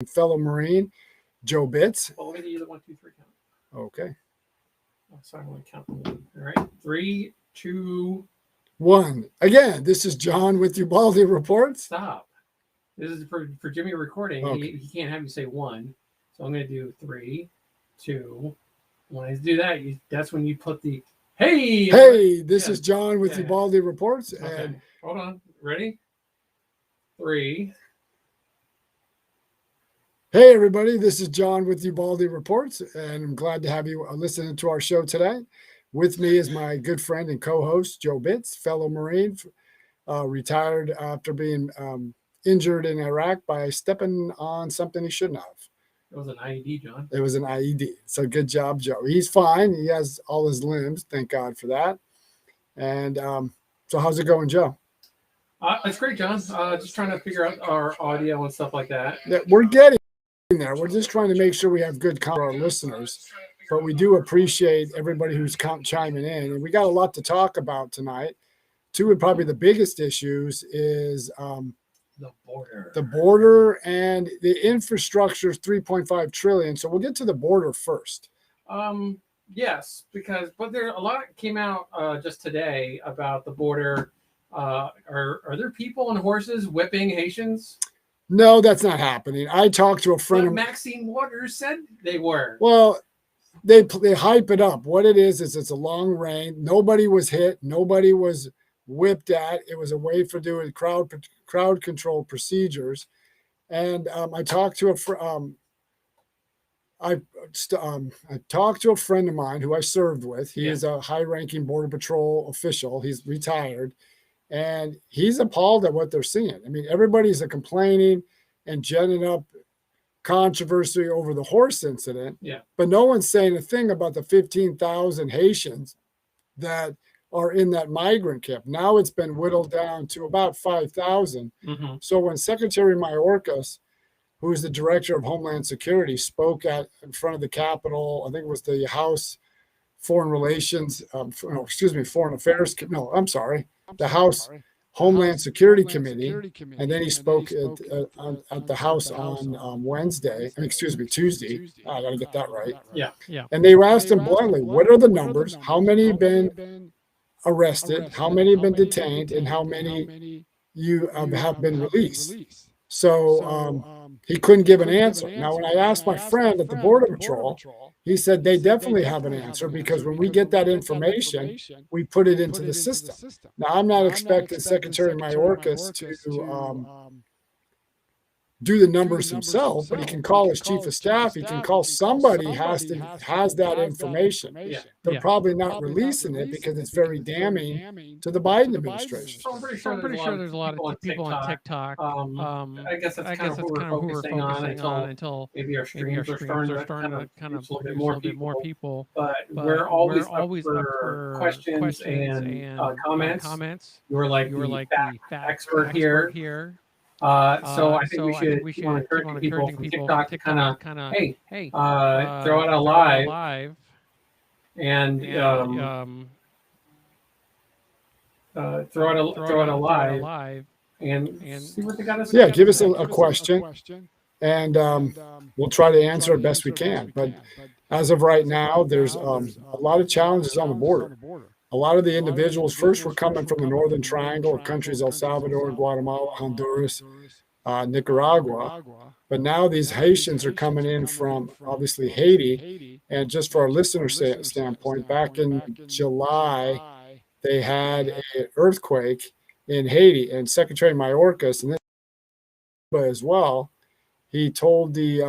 fellow Marine, Joe Bitts. Well, let me do the 1, 2, 3 count. Okay. Oh, sorry, I'm going to count them. All right. 3, 2, 1. Again, this is John with Ubaldi Reports. Stop. This is for Jimmy recording. Okay. He can't have you say 1. So I'm going to do 3, 2. When I do that, that's when you put the hey. Hey, this is John with Ubaldi Reports. Okay. And Hold on. Ready? 3. hey, everybody, this is John with Ubaldi Reports, and I'm glad to have you listening to our show today. With me is my good friend and co-host, Joe Bitts, fellow Marine, retired after being injured in Iraq by stepping on something he shouldn't have. It was an IED, John. It was an IED. So good job, Joe. He's fine. He has all his limbs. Thank God for that. And so how's it going, Joe? It's great, John. Just trying to figure out our audio and stuff like that. Yeah, we're getting there. We're just trying to make sure we have good content for our listeners. But we do appreciate everybody who's chiming in. And we got a lot to talk about tonight. Two of probably the biggest issues is the border and the infrastructure is 3.5 trillion. So we'll get to the border first. Yes, but there a lot came out just today about the border. Are there people on horses whipping Haitians? No, that's not happening. I talked to a friend of Maxine Waters said they were. Well, they hype it up. What it is it's a long range. Nobody was hit. Nobody was whipped at. It was a way for doing crowd control procedures. And I talked to I talked to a friend of mine who I served with. He is a high-ranking Border Patrol official. He's retired, and he's appalled at what they're seeing. I mean, everybody's complaining and genning up controversy over the horse incident. Yeah. But no one's saying a thing about the 15,000 Haitians that are in that migrant camp. Now it's been whittled down to about 5,000. Mm-hmm. So when Secretary Mayorkas, who is the director of Homeland Security, spoke in front of the Capitol, I think it was the House Foreign Relations, Foreign Affairs. No, I'm sorry, the House Homeland Security Committee, and then he spoke at the House on Tuesday. I got to get that right. Yeah. And they asked him bluntly, what are the numbers? How many have been arrested? How many have been detained? And how many you have been released? So he couldn't give an answer. Now, when I asked my friend at the Border Patrol, he said they definitely have an answer because when we get that information, we put it into the system. Now, I'm not expecting Secretary Mayorkas to do the numbers himself, but he can call his chief of staff. He can call somebody has that information. Yeah. They're probably not releasing it because it's very damning to the Biden administration. So I'm pretty sure there's a lot of people on TikTok. I guess that's kind of who we're focusing on until maybe our streams are starting to kind of reach a little bit more people. But we're always up for questions and comments. You're like the fact expert here. So I think we should want to encourage people from TikTok to kind of, hey, throw it out live and throw it out live and see what they got to say. Yeah, give us a question, and we'll try to answer it best we can. But as of right now, there's a lot of challenges on the border. A lot of the individuals first were coming from the Northern Triangle of countries, El Salvador, Guatemala, Honduras, Nicaragua. But now these Haitians are coming in from, obviously, Haiti. And just for our listener standpoint, back in July, they had an earthquake in Haiti. And Secretary Mayorkas, and this as well, he told the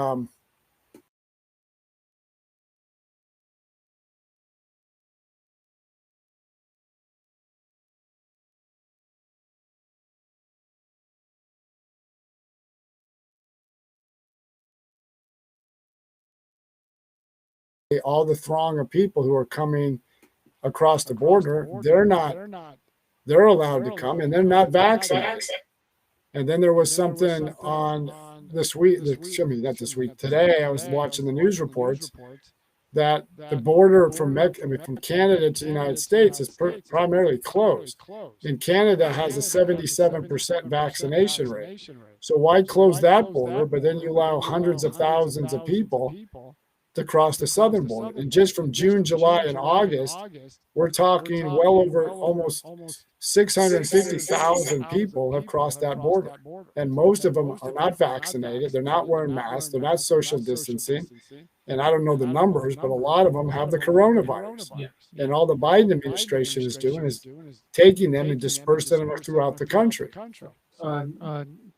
all the throng of people who are coming across the border, they're allowed to come, and they're not vaccinated. And then there was something on today I was watching the news reports that the border from from Canada to the United States is primarily closed. And Canada has a 77% vaccination rate. So why close that border, but then you allow hundreds of thousands of people to cross the southern border? And just from June, July, and August, we're talking well over almost 650,000 people have crossed that border. And most of them are not vaccinated. They're not wearing masks. They're not social distancing. And I don't know the numbers, but a lot of them have the coronavirus. And all the Biden administration is doing is taking them and dispersing them throughout the country.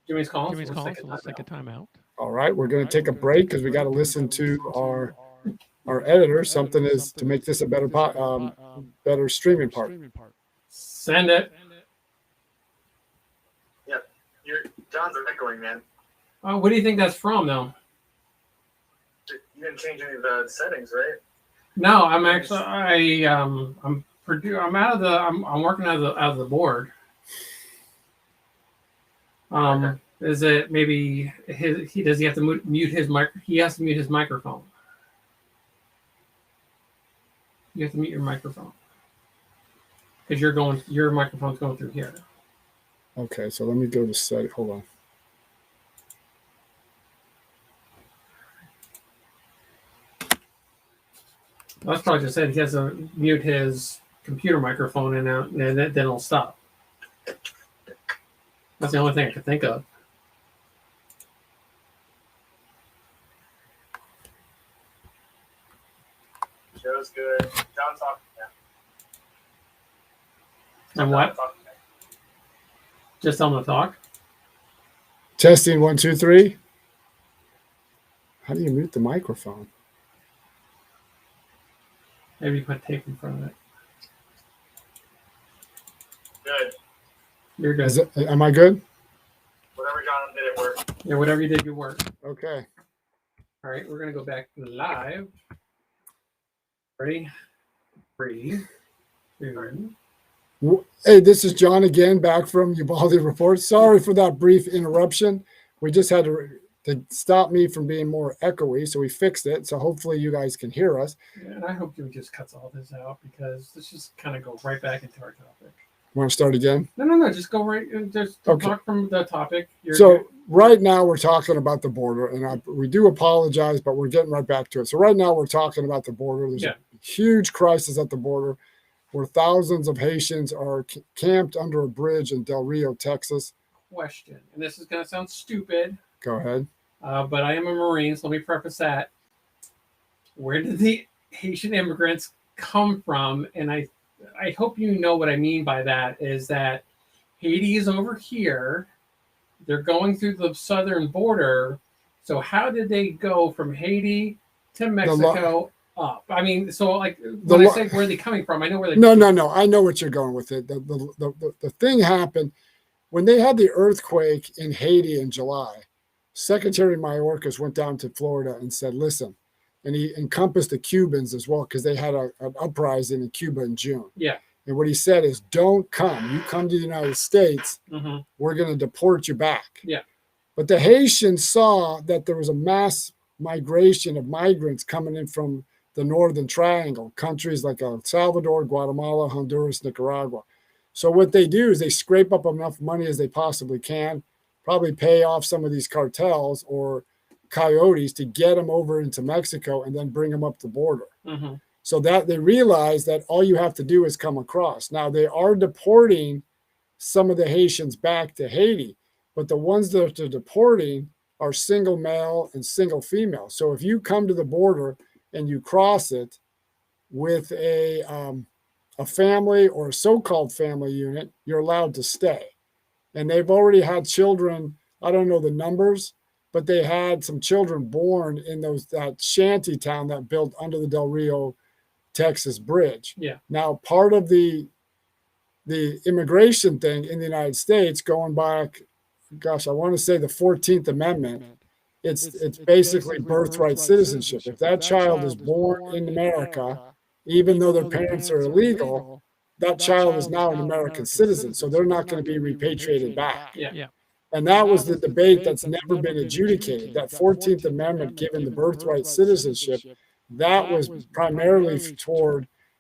Jimmy's calling, so let's take a timeout. All right, we're going to take a break because we got to listen to our editor. Something is to make this a better better streaming part. Send it. Yeah, John's echoing, man. What do you think that's from, though? You didn't change any of the settings, right? No, I'm actually I'm working out of the board. Okay. Is it maybe does he have to mute his mic? He has to mute his microphone. You have to mute your microphone because your microphone's going through here. Okay, so let me go to setting. Hold on. That's probably just said he has to mute his computer microphone and then it'll stop. That's the only thing I could think of. Show's good. John's talking now. And what? Just tell him to talk. Testing 1, 2, 3. How do you mute the microphone? Maybe you put tape in front of it. Good. You're good. Am I good? Whatever John did, it worked. Yeah, whatever you did, you worked. Okay. All right, we're gonna go back live. Ready? 3, 2. Hey, this is John again, back from Uvalde Report. Sorry for that brief interruption. We just had to stop me from being more echoey, so we fixed it. So hopefully you guys can hear us. Yeah, and I hope Jimmy just cuts all this out because let's just kind of go right back into our topic. Want to start again? No. Just go right and just talk from the topic. Right now we're talking about the border, and we do apologize, but we're getting right back to it. So right now we're talking about the border. There's a huge crisis at the border where thousands of Haitians are camped under a bridge in Del Rio, Texas. Question, and this is going to sound stupid. Go ahead. But I am a Marine, so let me preface that. Where did the Haitian immigrants come from? And I hope you know what I mean by that is that Haiti is over here. They're going through the southern border. So how did they go from Haiti to Mexico up? I mean, so like when I say where are they coming from, I know where they. No. I know what you're going with it. The thing happened when they had the earthquake in Haiti in July. Secretary Mayorkas went down to Florida and said, listen, and he encompassed the Cubans as well because they had an uprising in Cuba in June. Yeah. And what he said is, don't come. You come to the United States, we're going to deport you back. Yeah. But the Haitians saw that there was a mass migration of migrants coming in from the Northern Triangle, countries like El Salvador, Guatemala, Honduras, Nicaragua. So what they do is they scrape up enough money as they possibly can, probably pay off some of these cartels or coyotes to get them over into Mexico and then bring them up the border. So that they realize that all you have to do is come across. Now they are deporting some of the Haitians back to Haiti, but the ones that they're deporting are single male and single female. So if you come to the border and you cross it with a family or a so-called family unit, you're allowed to stay. And they've already had children. I don't know the numbers, but they had some children born in that shanty town that built under the Del Rio, Texas bridge. Yeah. Now, part of the immigration thing in the United States, going back, gosh, I want to say the 14th Amendment, it's basically birthright citizenship. If that child is born in America, even though their parents are illegal, that child is now an American citizen. So they're not going to be repatriated back. Yeah. And that was the debate that's never been adjudicated. That 14th Amendment, given the birthright citizenship, that was primarily toward